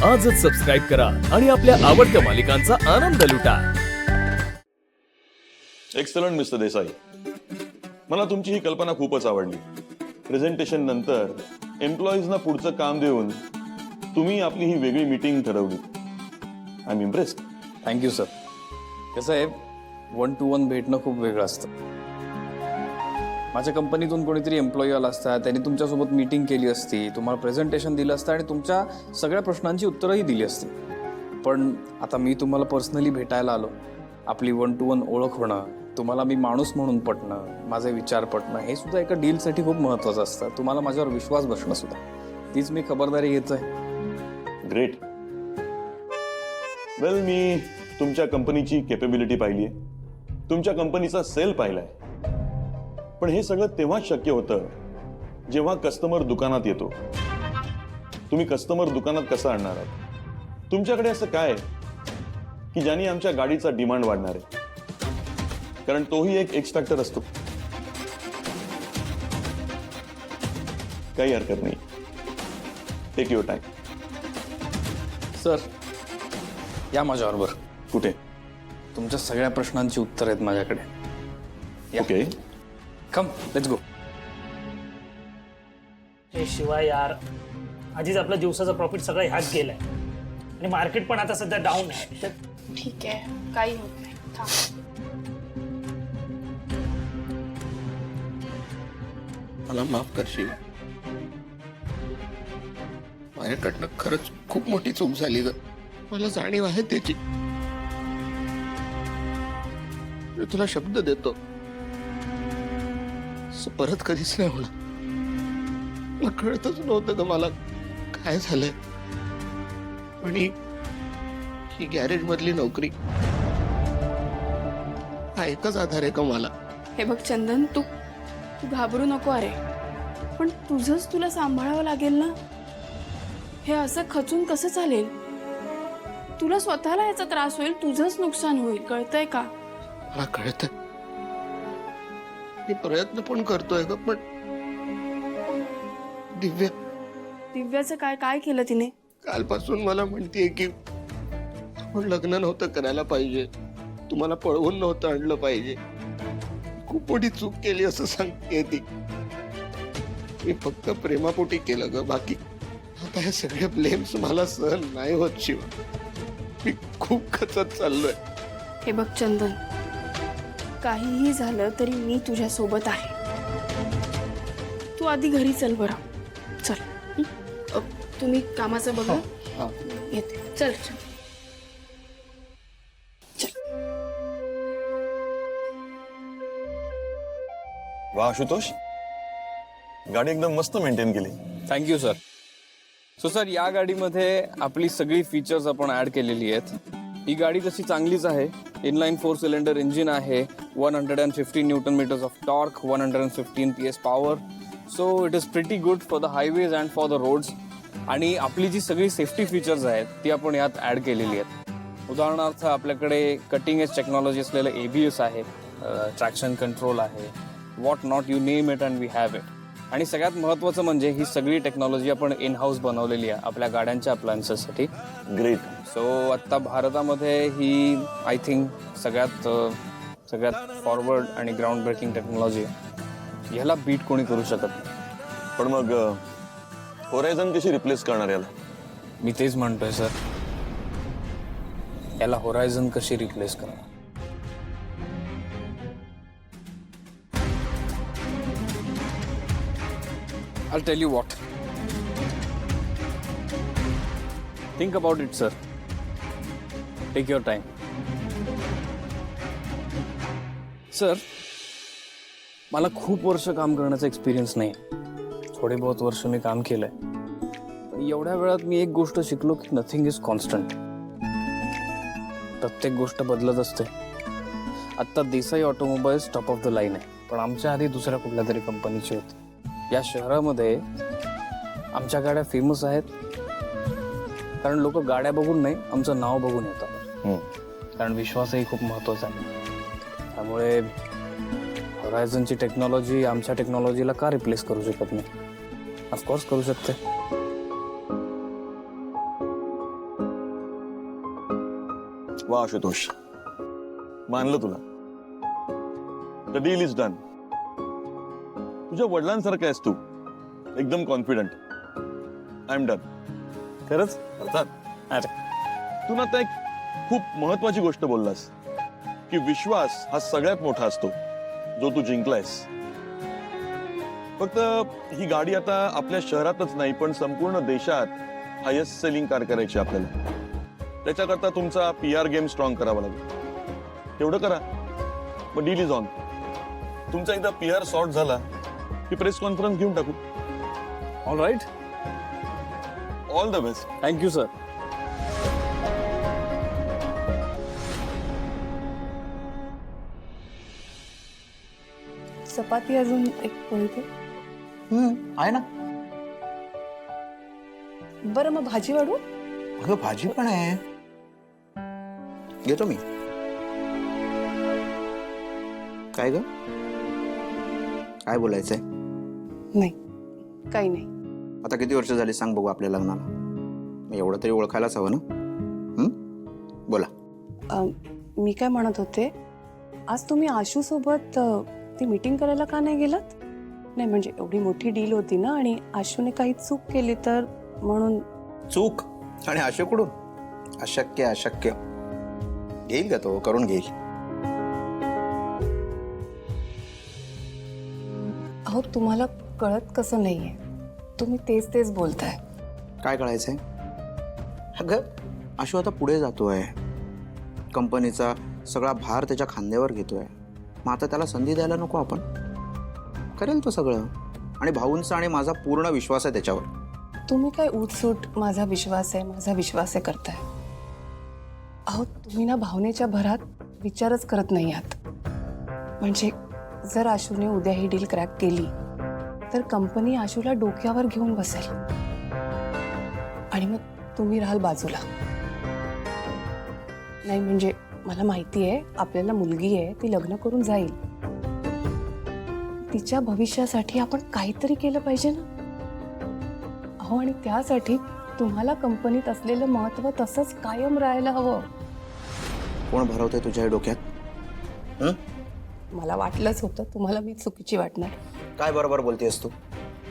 आजच सबस्क्राईब करा आणि आपल्या आवडत्या मालिकांचा आनंद लुटा. एक्सलंट मिस्टर देसाई, मला तुमची ही कल्पना खूपच आवडली. प्रेझेंटेशन नंतर एम्प्लॉईजना पुढचं काम देऊन तुम्ही आपली ही वेगळी मीटिंग ठरवली. I am impressed. Thank you sir. कसं आहे, 1 to 1 भेटणं खूप वेगळं असतं. माझ्या कंपनीतून कोणीतरी एम्प्लॉई आला असता, त्यांनी तुमच्यासोबत मीटिंग केली असती, तुम्हाला प्रेझेंटेशन दिलं असतं आणि तुमच्या सगळ्या प्रश्नांची उत्तरंही दिली असती. पण आता मी तुम्हाला पर्सनली भेटायला आलो. आपली 1 to 1 ओळख होणं, तुम्हाला मी माणूस म्हणून पटणं, माझे विचार पटणं, हे सुद्धा एका डीलसाठी खूप महत्त्वाचं असतं. तुम्हाला माझ्यावर विश्वास बसणं सुद्धा, तीच मी खबरदारी घेतोय. ग्रेट. वेल, मी तुमच्या कंपनीची कॅपेबिलिटी पाहिली आहे, तुमच्या कंपनीचा सेल पाहिलाय. पण हे सगळं तेव्हाच शक्य होतं जेव्हा कस्टमर दुकानात येतो. तुम्ही कस्टमर दुकानात कसं आणणार आहात? तुमच्याकडे असं काय की ज्याने आमच्या गाडीचा डिमांड वाढणार आहे? कारण तोही एक एक्स फॅक्टर असतो. काही हरकत नाही, टेक युअर टाइम. सर, या माझ्याबरोबर. कुठे? तुमच्या सगळ्या प्रश्नांची उत्तर आहेत माझ्याकडे. Okay, come let's go. हे शिवाय यार, आधीच आपला दिवसाचा प्रॉफिट सगळा ह्याच गेलाय आणि मार्केट पण आता सध्या डाऊन आहे. तर ठीक आहे, काही होत नाही. थांब. मला माफ करशील? माझ्याकडनं खरंच खूप मोठी चूक झाली ग. मला जाणीव आहे त्याची. मी तुला शब्द देतो, असं परत कधीच नाही होणार. मला कळतच नव्हतं ग मला काय झालंय. आणि ही गॅरेज मधली नोकरी हा एकच आधार आहे का मला. हे बघ चंदन, तू घाबरू नको. अरे पण तुझंच तुला सांभाळावं लागेल ना. हे असं खचून कसं चालेल? तुला स्वतःला याचा त्रास होईल, तुझंच नुकसान होईल. कळतंय का? मला कळतंय, मी प्रयत्न पण करतोय ग. पण दिव्याचं काय काय केलं तिने? कालपासून मला म्हणतेय की आपण लग्न नव्हतं करायला पाहिजे, तुम्हाला पळवून नव्हतं आणलं पाहिजे, खूप मोठी चूक केली असं सांगते ती. मी फक्त प्रेमापोटी केलं ग. बाकी आता हे सगळे ब्लेम्स मला सहन नाही होत शिवा. मी खूप खचत चाललोय. हे बघ चंदन, काहीही झालं तरी मी तुझ्या सोबत आहे. तू आधी घरी चल बरं. चल. तुम्ही कामाचं बघा. येते. चल चल. वा आशुतोष, गाडी एकदम मस्त मेंटेन केली. Thank you sir. सो सर, या गाडीमध्ये आपली सगळी फीचर्स आपण ऍड केलेली आहेत. ही गाडी तशी चांगलीच आहे. इनलाइन 4 सिलेंडर इंजिन आहे, 150 newton metres of torque, 115 PS power. So it is pretty good for the highways and for the roads. आणि आपली जी सगळी सेफ्टी फीचर्स आहेत ती आपण यात ॲड केलेली आहेत. उदाहरणार्थ, आपल्याकडे कटिंग एज टेक्नॉलॉजी असलेलं ABS आहे, ट्रॅक्शन कंट्रोल आहे, what not, you name it and we have it. आणि सगळ्यात महत्त्वाचं म्हणजे ही सगळी टेक्नॉलॉजी आपण इन हाऊस बनवलेली आहे आपल्या गाड्यांच्या अप्लायन्सेससाठी. ग्रेट. सो आत्ता भारतामध्ये ही आय थिंक सगळ्यात फॉरवर्ड आणि ग्राउंड ब्रेकिंग टेक्नॉलॉजी. ह्याला बीट कोणी करू शकत नाही. पण मग होरायझन कशी रिप्लेस करणार याला? मी तेच म्हणतोय सर, याला होरायझन कशी रिप्लेस करणार? I'll tell you what. Think about it, sir. Take your time. Sir, मला खूप वर्ष काम करण्याचा एक्सपिरियन्स नाही. थोडे बहुत वर्ष मी काम केलंय. पण एवढ्या वेळात मी एक गोष्ट शिकलो की नथिंग इज कॉन्स्टंट. प्रत्येक गोष्ट बदलत असते. आत्ता Desai automobiles top of the line आहे, पण आमच्या आधी दुसऱ्या कुठल्या तरी कंपनीची होती. या शहरामध्ये आमच्या गाड्या फेमस आहेत कारण लोक गाड्या बघून नाही, आमचं नाव बघून येतात. कारण विश्वासही खूप महत्त्वाचा आहे. त्यामुळे होरायझनची टेक्नॉलॉजी आमच्या टेक्नॉलॉजीला का रिप्लेस करू शकत नाही? ऑफकोर्स करू शकते. वा आशुतोष, मानलं तुला. The deal is done. तुझ्या वडिलांसारखं आहेस तू, एकदम कॉन्फिडंट. I am done. खरंच? अरे तू ना आता एक खूप महत्वाची गोष्ट बोललास की विश्वास हा सगळ्यात मोठा असतो जो तू जिंकलायस. फक्त ही गाडी आता आपल्या शहरातच नाही पण संपूर्ण देशात हायेस्ट सेलिंग कार करायची आपल्याला. त्याच्याकरता तुमचा PR गेम स्ट्रॉंग करावा लागेल. तेवढं करा, मग डील इज ऑन. तुमचा एकदा PR सॉर्ट झाला की प्रेस कॉन्फरन्स घेऊन टाकू. All right. All the best. Thank you sir. चपाती अजून एक बोलते. आहे ना. बरं मग भाजी वाढू. अगं भाजी पण आहे, घेतो मी. काय ग, काय बोलायचंय? नाही काही नाही. आता किती वर्ष झाली सांग बघू आपल्या लग्नाला? मग एवढं तरी ओळखायलाच हवं ना. बोला. मी काय म्हणत होते, आज तुम्ही आशू सोबत ती मीटिंग करायला का नाही गेलात? नाही म्हणजे एवढी मोठी डील होती ना, आणि आशूने काही चूक केली तर म्हणून. चूक आणि आशेकडून? अशक्य अशक्य. घेईल का तो, करून घेईल. अहो तुम्हाला कळत कसं नाहीये, तुम्ही तेच तेच बोलताय. काय कळायचंय? अगं आशू आता पुढे जातोय, कंपनीचा सगळा भार त्याच्या खांद्यावर घेतोय. मग आता त्याला संधी द्यायला नको आपण? करेल तो सगळं. आणि भाऊंचा आणि माझा पूर्ण विश्वास आहे त्याच्यावर. तुम्ही काय उठसूट माझा विश्वास आहे करताय. अहो तुम्ही ना भावनेच्या भरात विचारच करत नाही आहात. म्हणजे जर आशूने उद्या ही डील क्रॅक केली तर कंपनी आशूला डोक्यावर घेऊन बसेल आणि मग तुम्ही राहाल बाजूला. नाही म्हणजे मला माहिती आहे आपल्याला मुलगी आहे, ती लग्न करून जाईल. तिच्या भविष्यासाठी आपण काहीतरी केलं पाहिजे ना. अहो आणि त्यासाठी तुम्हाला कंपनीत असलेलं महत्त्व तसंच कायम राहायला हवं. कोण भरवतंय तुझ्या डोक्यात? मला वाटलंच होतं तुम्हाला मी चुकीची वाटणार. काय बरोबर बोलतेस तू?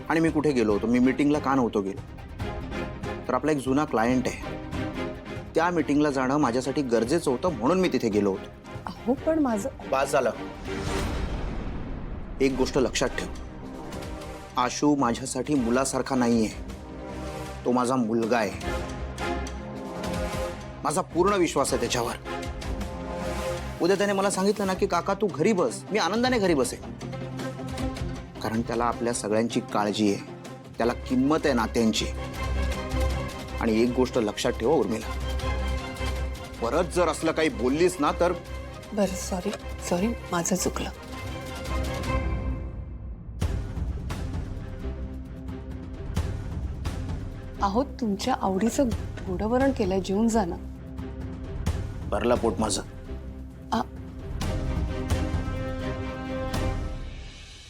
आणि मी कुठे गेलो होतो? मी मीटिंगला का नव्हतो गेलो? तर आपला एक जुना क्लायंट आहे, त्या मीटिंगला जाणं माझ्यासाठी गरजेचं होतं म्हणून मी तिथे गेलो होतो. अहो पण माझं. बास झालं. एक गोष्ट लक्षात ठेव, आशू माझ्यासाठी मुलासारखा नाहीये, तो माझा मुलगा आहे. माझा पूर्ण विश्वास आहे त्याच्यावर. उद्या त्याने मला सांगितलं ना की काका तू घरी बस, मी आनंदाने घरी बसेन. कारण त्याला आपल्या सगळ्यांची काळजी आहे, त्याला किंमत आहे नात्यांची. आणि एक गोष्ट लक्षात ठेवा उर्मिला, परत जर असलं काही बोललीस ना तर. बरं सॉरी माझं चुकलं. अहो तुमच्या आवडीचं गोडवरण केलंय, जेवून जा ना. भरला पोट माझं.